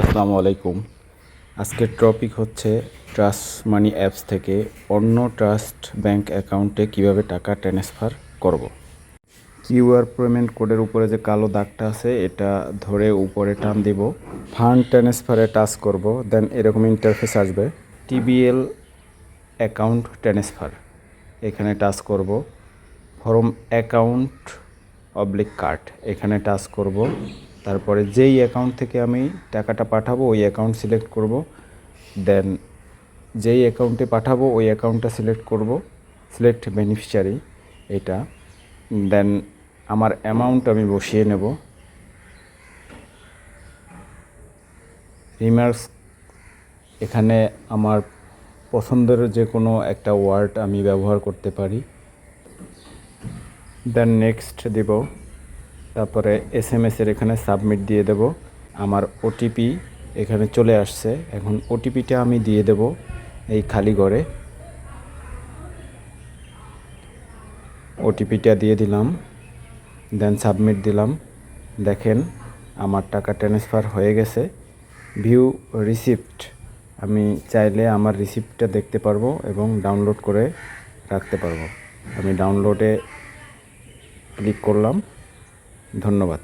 আসসালামু আলাইকুম। আজকের টপিক হচ্ছে ট্রাস্ট মানি অ্যাপস থেকে অন্য ট্রাস্ট ব্যাংক অ্যাকাউন্টে কিভাবে টাকা ট্রান্সফার করব। কিউআর পেমেন্ট কোডের উপরে যে কালো দাগটা আছে এটা ধরে উপরে টান দিব, ফান্ড ট্রান্সফারে টাচ করব, দেন এরকম ইন্টারফেস আসবে, টিবিএল অ্যাকাউন্ট ট্রান্সফার, এখানে টাচ করব। ফরম অ্যাকাউন্ট কার্ড এখানে টাচ করব। তারপরে যেই অ্যাকাউন্ট থেকে আমি টাকাটা পাঠাবো ওই অ্যাকাউন্ট সিলেক্ট করব। দেন যেই অ্যাকাউন্টে পাঠাবো ওই অ্যাকাউন্টটা সিলেক্ট করব, সিলেক্ট বেনিফিশিয়ারি এটা। দেন আমার অ্যামাউন্ট আমি বসিয়ে নেব। রিমার্কস, এখানে আমার পছন্দের যে কোনো একটা ওয়ার্ড আমি ব্যবহার করতে পারি। দেন নেক্সট দেব। তারপরে এসএমএসের এখানে সাবমিট দিয়ে দেব। আমার ওটিপি এখানে চলে আসছে, এখন ওটিপিটা আমি দিয়ে দেব এই খালি ঘরে। ওটিপিটা দিয়ে দিলাম, দেন সাবমিট দিলাম। দেখেন আমার টাকা ট্রান্সফার হয়ে গেছে। ভিউ রিসিপ্ট, আমি চাইলে আমার রিসিপ্টটা দেখতে পারবো এবং ডাউনলোড করে রাখতে পারবো। আমি ডাউনলোডে ক্লিক করলাম। ধন্যবাদ।